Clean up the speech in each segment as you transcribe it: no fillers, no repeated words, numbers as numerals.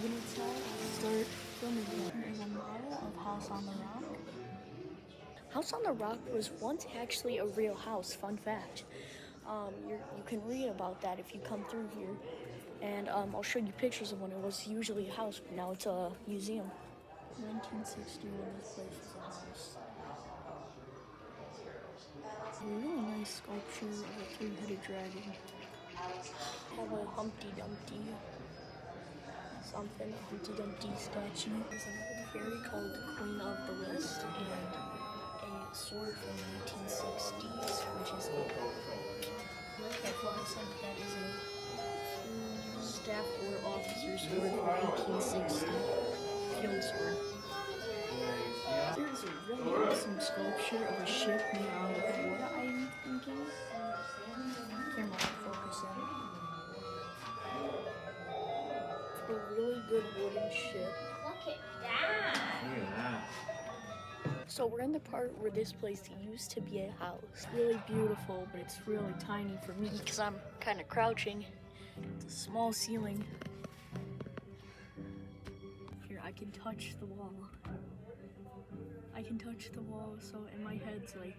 cabinet set. I'll start filming it. There's a model of House on the Rock. House on the Rock was once actually a real house, fun fact. You can read about that if you come through here. And I'll show you pictures of when it was usually a house, but now it's a museum. 1960 when this place was a house. A really nice sculpture of a three-headed dragon. Have a Humpty Dumpty. Something, a Humpty Dumpty statue. There's another fairy called the Queen of the West and a sword from the 1960s, which is a fluorescent that is a staff or officer sword from 1860 field sword. There's a really awesome sculpture of a ship made out of wood, I'm thinking. Camera will focus in. A really good wooden ship. Look at that! So we're in the part where this place used to be a house. It's really beautiful, but it's really tiny for me because I'm kind of crouching. It's a small ceiling. Here, I can touch the wall. I can touch the wall, so and my head's like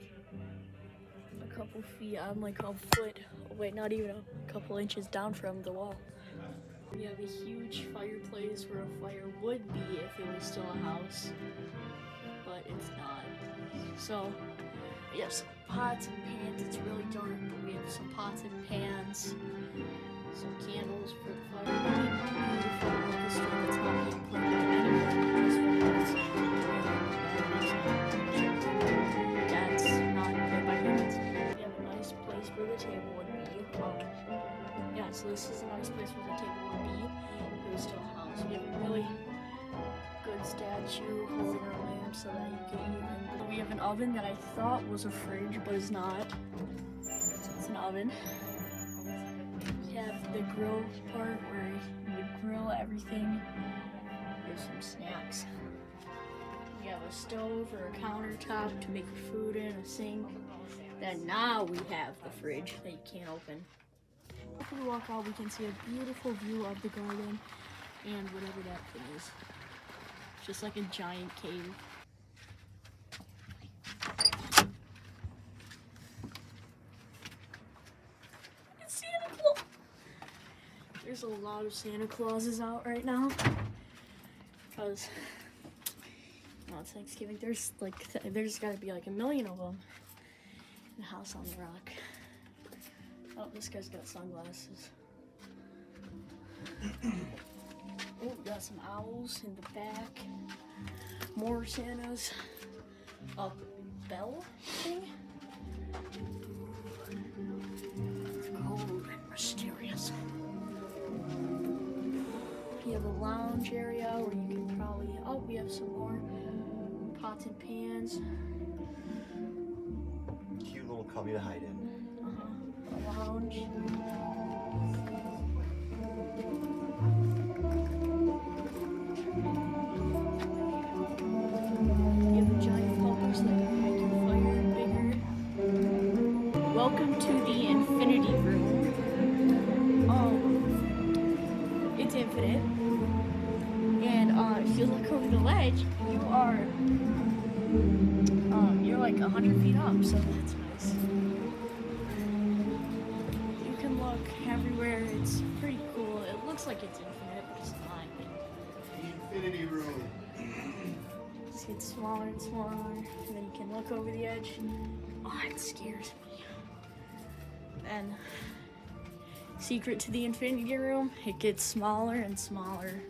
a couple feet. I'm like a foot, wait, not even a couple inches down from the wall. We have a huge fireplace where a fire would be if it was still a house, but it's not. So we have some pots and pans. It's really dark, but we have some pots and pans, some candles for the fire. Beautiful orchestra that's not being played by anyone. Just that's not played by humans. We have a nice place where the table would be. Yeah, so this is a nice place where the table would be. It was still a house. We have a really good statue holding our lamp so that you can eat. We have an oven that I thought was a fridge, but it's not. It's an oven. We have the grill part where you would grill everything. There's some snacks. We have a stove or a countertop to make your food in, a sink. Then now we have the fridge that you can't open. If we walk out, we can see a beautiful view of the garden and whatever that thing is. Just like a giant cave. It's Santa Claus! There's a lot of Santa Clauses out right now. Because, it's Thanksgiving. There's gotta be like a million of them in the House on the Rock. Oh, this guy's got sunglasses. Oh, we got some owls in the back. More Santas. A bell thing. It's cold and mysterious. We have a lounge area where you can probably... Oh, we have some more pots and pans. Cute little cubby to hide in. A lounge. You have a giant focus that can make your fire bigger. Welcome to the infinity room. It's infinite. And if you look over the ledge, you're like 100 feet up, so that's nice. You can look everywhere. It's pretty cool. It looks like it's infinite, but it's not. The infinity room. It gets smaller and smaller, and then you can look over the edge. Oh, it scares me. And secret to the infinity room, it gets smaller and smaller.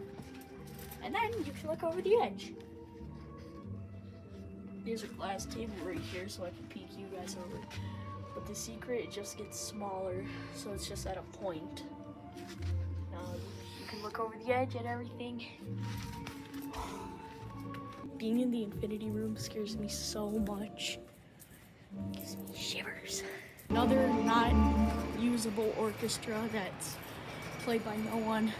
And then you can look over the edge. There's a glass table right here so I can peek you guys over. But the secret, it just gets smaller, so it's just at a point. You can look over the edge and everything. Being in the infinity room scares me so much. It gives me shivers. Another not usable orchestra that's played by no one.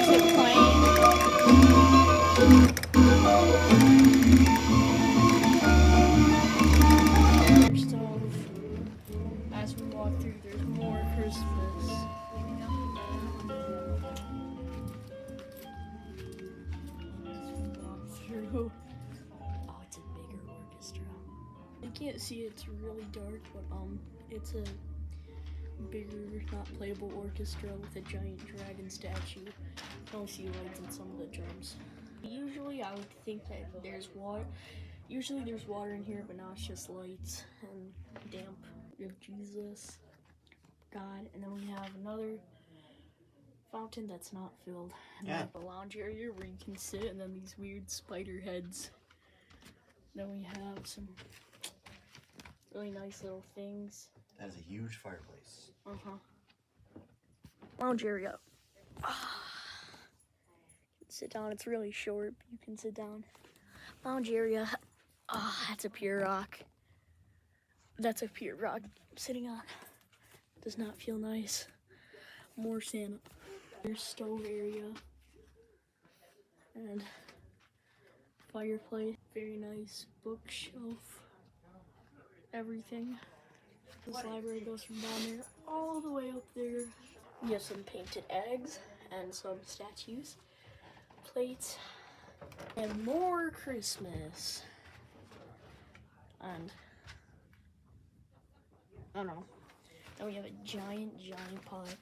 Zip plane. Stove. As we walk through, there's Oh, it's a bigger orchestra. You can't see it, it's really dark, but it's a bigger, not playable orchestra with a giant dragon statue. You can only see lights in some of the drums. Usually I would think that there's water. Usually there's water in here, but now it's just lights and damp. We have Jesus, God, and then we have another fountain that's not filled. And Yeah. like a lounge area where you can sit, and then these weird spider heads. Then we have some really nice little things. That is a huge fireplace. Lounge area. Sit down. It's really short, but you can sit down. Lounge area. That's a pure rock. That's a pure rock I'm sitting on. Does not feel nice. More Santa. There's stove area. And fireplace. Very nice bookshelf. Everything. This library goes from down there all the way up there. We have some painted eggs and some statues. Plates. And more Christmas. And I don't know. Then we have a giant pot.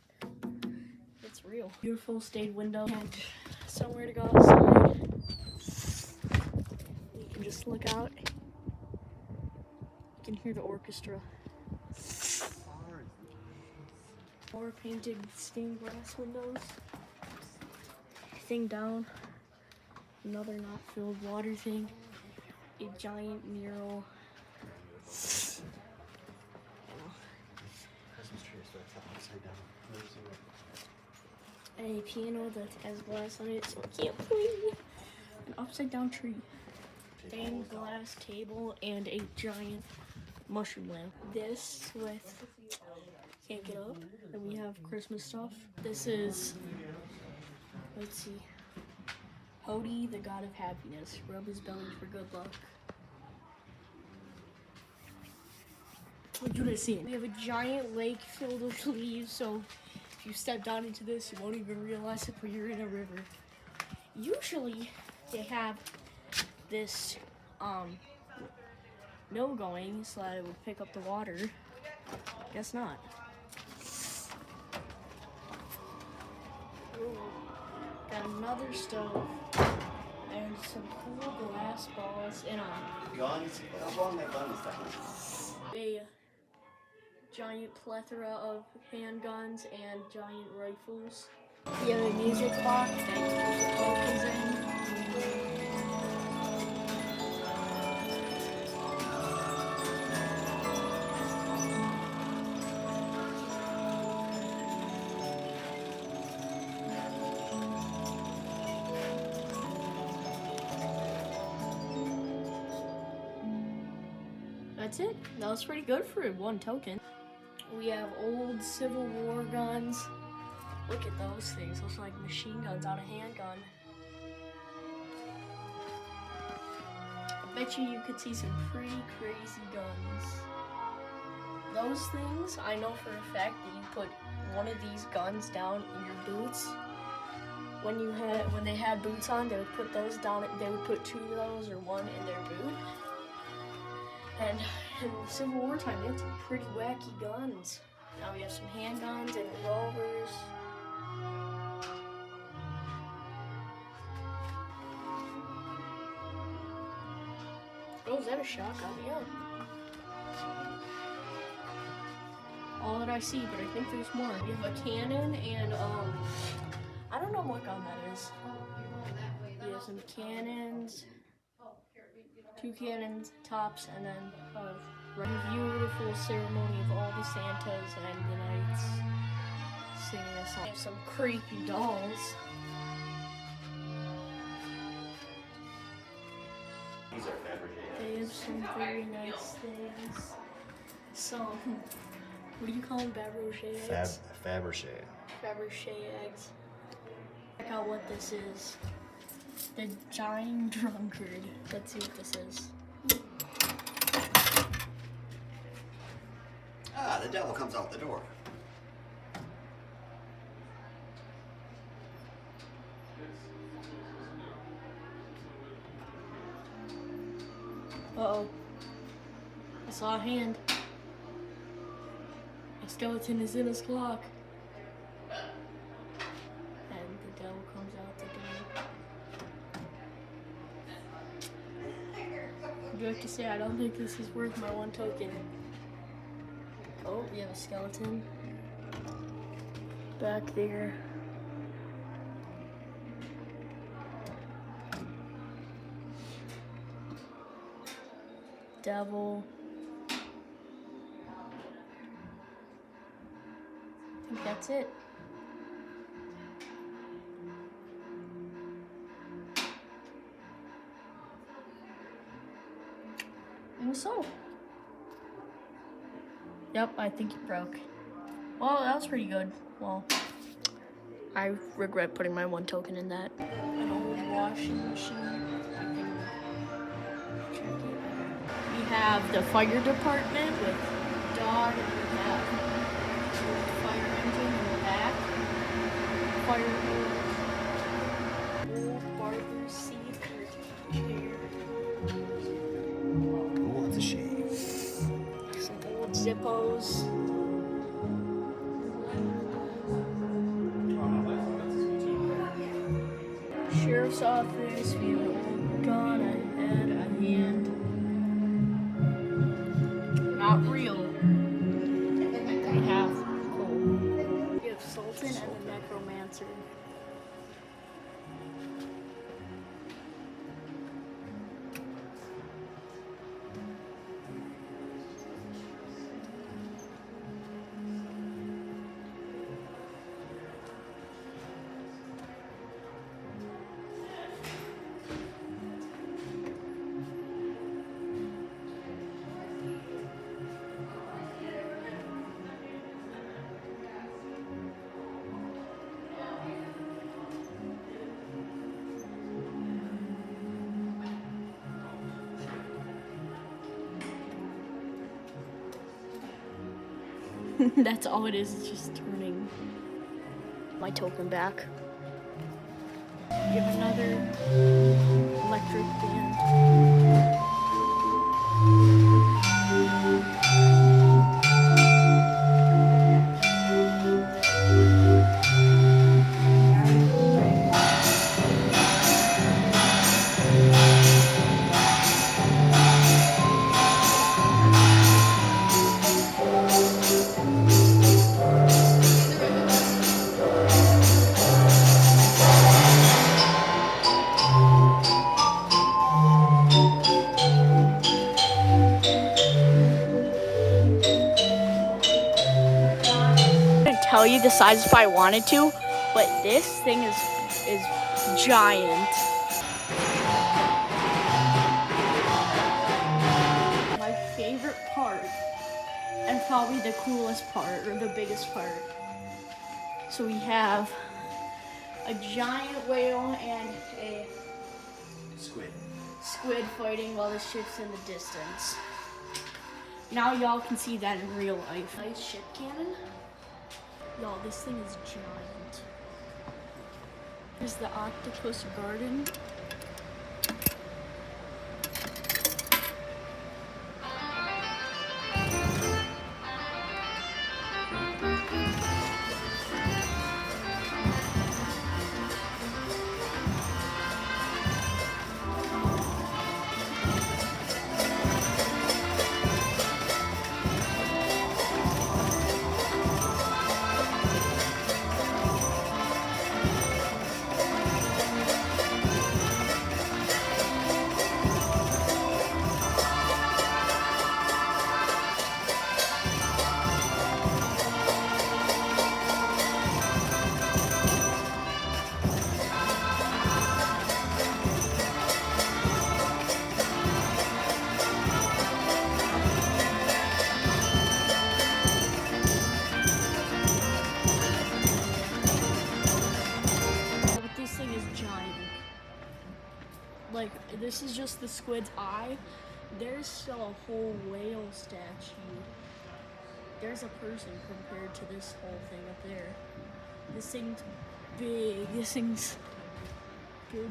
It's real. Beautiful stained window and somewhere to go outside. You can just look out. You can hear the orchestra. More painted stained glass windows. Thing down. Another not filled water thing. A giant mural. Christmas tree starts upside down. A piano that has glass on it, so it can't play. An upside down tree. Stained glass table and a giant mushroom lamp. This with can't get up. And we have Christmas stuff. This is, let's see, Hody, the god of happiness. Rub his belly for good luck. What do I see? We have a giant lake filled with leaves, so if you step down into this, you won't even realize it, but you're in a river. Usually, they have this mill going so that it would pick up the water. Guess not. Ooh, got another stove and some cool glass balls and Guns? How long that gun is that? a giant plethora of handguns and giant rifles. We have a music box that you put the vocals in. That's it. That was pretty good for one token. We have old Civil War guns. Look at those things. Those are like machine guns on a handgun. I bet you could see some pretty crazy guns. Those things, I know for a fact that you put one of these guns down in your boots. When they had boots on, they would put those down. They would put two of those or one in their boot. And in Civil War time, they had some pretty wacky guns. Now we have some handguns and revolvers. Oh, is that a shotgun? Yeah. All that I see, but I think there's more. We have a cannon and, I don't know what gun that is. We have some cannons. 2 cannons, tops, and then a beautiful ceremony of all the Santas and the knights singing a song. We have some creepy dolls. These are Fabergé. They have some very nice things. Some, what do you call them? Fabergé eggs? Fabergé. Fabergé eggs. Check out what this is. The giant drunkard. Let's see what this is. Ah, the devil comes out the door. Uh-oh. I saw a hand. A skeleton is in his clock. And the devil comes out the door. I do have to say, I don't think this is worth my 1 token. Oh, we have a skeleton. Back there. Devil. I think that's it. And so. Yep, I think it broke. Well, that was pretty good. Well, I regret putting my 1 token in that. An old washing machine. I can check it. We have the fire department with dog, and we have the fire engine in the back. Fire hose. Old barber seat or chair. Who wants a shave? Some old Zippos. Sheriff's office, we have an old gun, a head, a hand. Not real. We have coal. We have Sultan and the Necromancer. That's all it is, it's just turning my token back. We have another electric band. Tell you the size if I wanted to, but this thing is giant. My favorite part, and probably the coolest part, or the biggest part. So we have a giant whale and a squid fighting while the ship's in the distance. Now y'all can see that in real life. Nice ship cannon. Y'all, this thing is giant. Here's the octopus garden. Like, this is just the squid's eye. There's still a whole whale statue. There's a person compared to this whole thing up there. This thing's big. This thing's bigger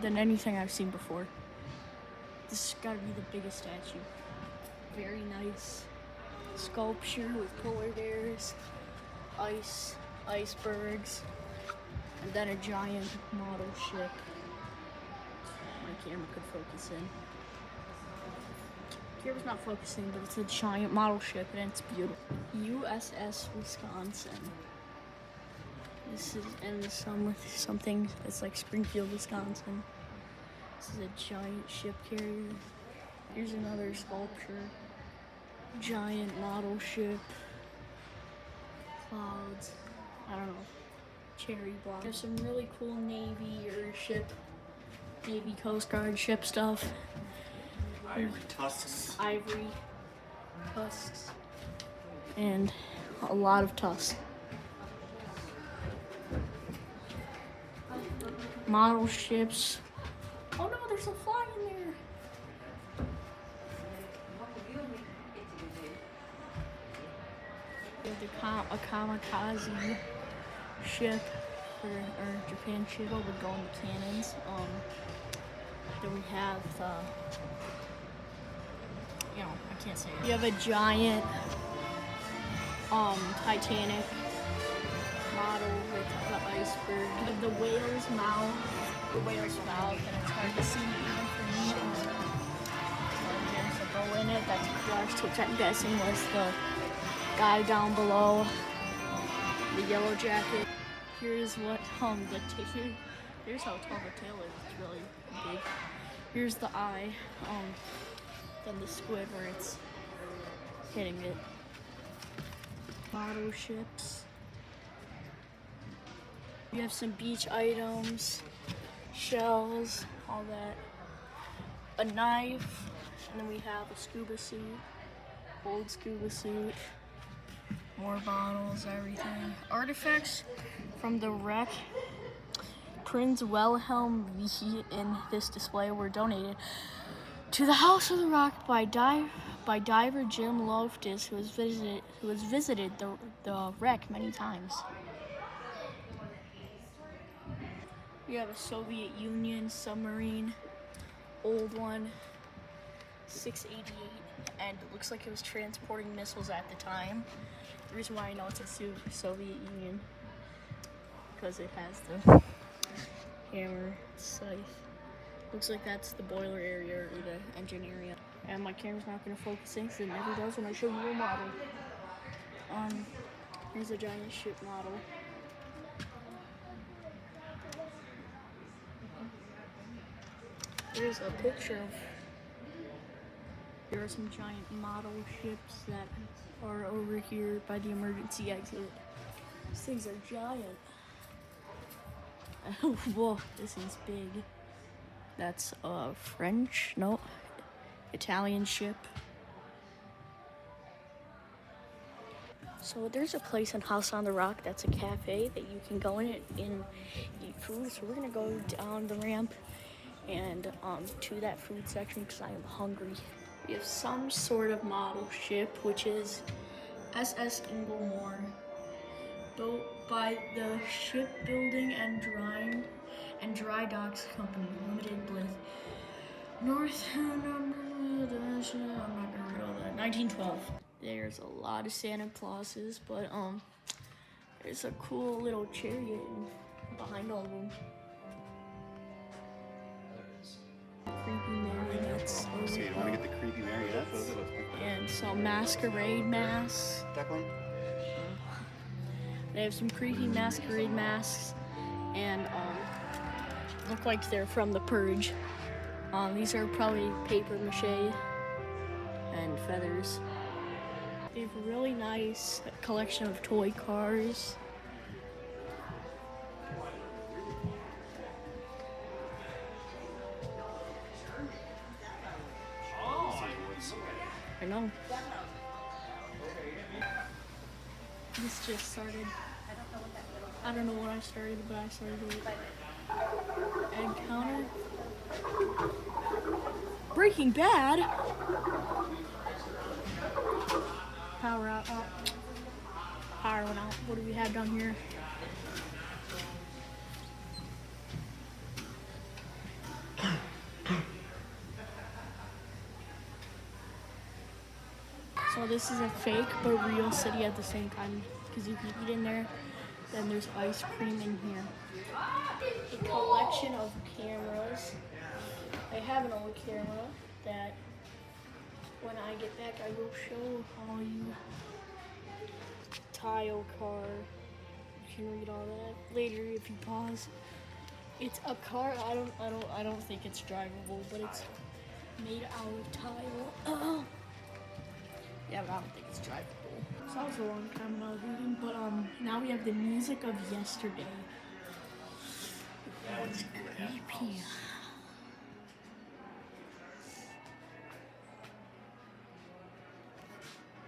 than anything I've seen before. This has gotta be the biggest statue. Very nice sculpture with polar bears, icebergs, and then a giant model ship. My camera could focus in. Camera's not focusing, but it's a giant model ship and it's beautiful. USS Wisconsin. This is something that's like Springfield, Wisconsin. This is a giant ship carrier. Here's another sculpture. Giant model ship. Clouds. I don't know. Cherry block. There's some really cool Navy Coast Guard ship stuff. Ivory tusks. Ivory tusks. And a lot of tusks. Model ships. Oh no, there's a fly in there. We have a kamikaze ship, or Japan ship would go in the cannons. Then we have the, I can't say it. We have a giant Titanic model with the iceberg. The whale's mouth, and it's hard to see even for me. There's a bow in it that's crushed, which I'm guessing was the guy down below, the yellow jacket. Here's what here's how tall the tail is. It's really big. Here's the eye, then the squid where it's hitting it. Model ships. We have some beach items, shells, all that. A knife, and then we have a scuba suit, old scuba suit, more bottles, everything. Artifacts from the wreck. Prince Wilhelm V in this display were donated to the House of the Rock by diver Jim Loftus, who has visited the wreck many times. We have a Soviet Union submarine, old one, 688, and it looks like it was transporting missiles at the time. The reason why I know it's a Soviet Union, because it has the hammer, scythe. Looks like that's the boiler area or the engine area. And my camera's not going to focus in because it never does when I show you a model. Here's a giant ship model. There's a picture of, there are some giant model ships that are over here by the emergency exit. These things are giant. Whoa, this is big. That's a Italian ship. So there's a place in House on the Rock that's a cafe that you can go in and eat food. So we're gonna go down the ramp and to that food section because I am hungry. We have some sort of model ship, which is SS Inglemoor, built by the Shipbuilding and Dry Docks Company Limited with North. I'm not gonna read all that. 1912. There's a lot of Santa Clauses, but there's a cool little chariot behind all of them. Creepy marionettes. So you want to get the creepy marionettes? And some masquerade masks. Duckling? They have some creepy masquerade masks, and look like they're from The Purge. These are probably paper mache and feathers. They have a really nice collection of toy cars. I know. This just started. I don't know what I started, but I started with egg counter. Breaking Bad. Power out. Oh. Power went out. What do we have down here? So this is a fake but real city at the same time because you can eat in there. Then there's ice cream in here. A collection of cameras. I have an old camera that when I get back I will show all you. Tile car. You can read all that later if you pause. It's a car. I don't think it's drivable, but it's made out of tile. Yeah, but I don't think it's drivable. So that was a long time when I was reading, but now we have the music of yesterday. It's creepy.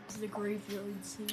This is the graveyard scene.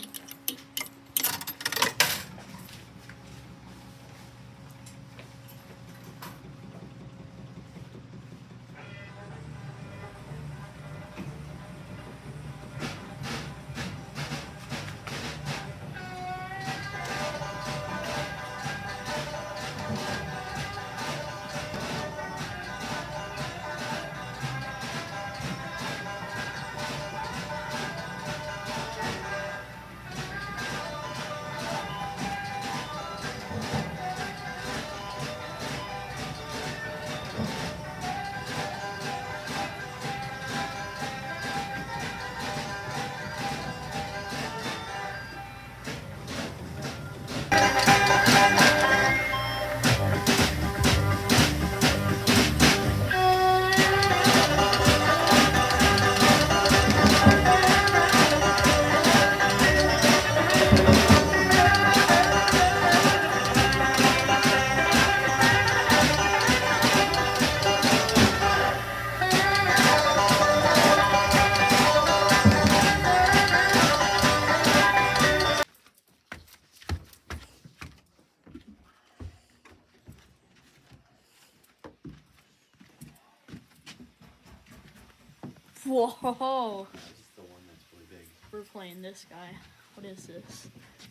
Whoa! This is the one that's really big. We're playing this guy. What is this?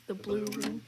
The blue room.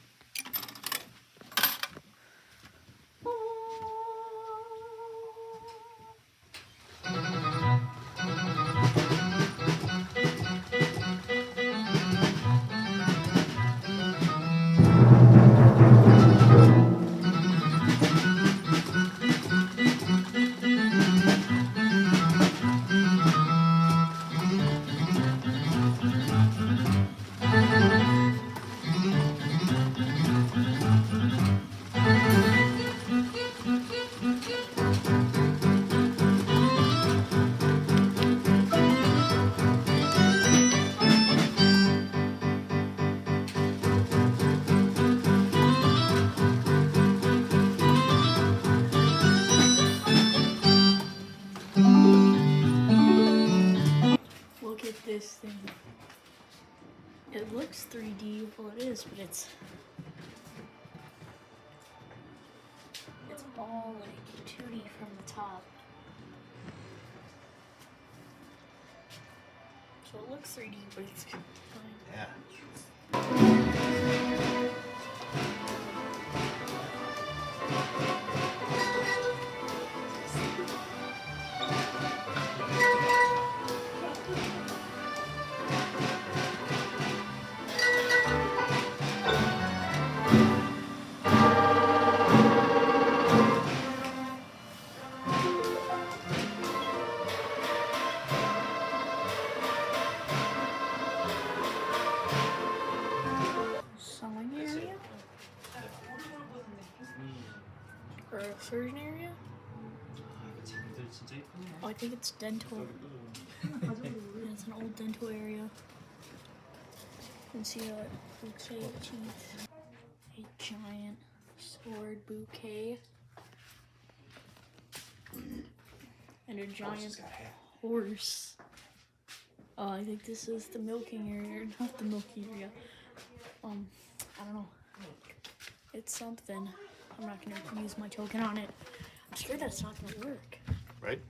Look at this thing. It looks 3D. Well, it is, but it's all like 2D from the top. So it looks 3D, but it's fine. Yeah. Sewing area? Or a surgeon area? Oh, I think it's dental. Yeah, it's an old dental area. You can see how it looks like teeth. A giant sword bouquet. And a giant horse. Oh, I think this is the milking area, or not the milking area. I don't know. It's something. I'm not gonna use my token on it. I'm scared that it's not gonna work. Right?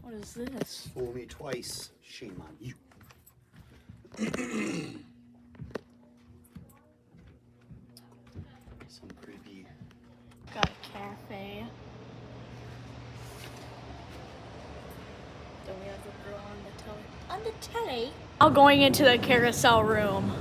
What is this? Fool me twice. Shame on you. Some creepy. Got a cafe. Then we have the girl on the telly. On the telly? Now going into the carousel room.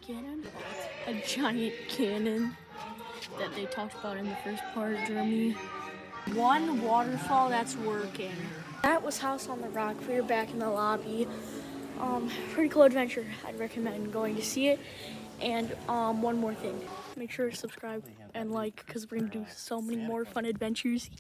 Cannon, a giant cannon that they talked about in the first part of Germany. One waterfall that's working. That was House on the Rock. We were back in the lobby. Pretty cool adventure. I'd recommend going to see it. And one more thing, make sure to subscribe and like, because we're gonna do so many more fun adventures.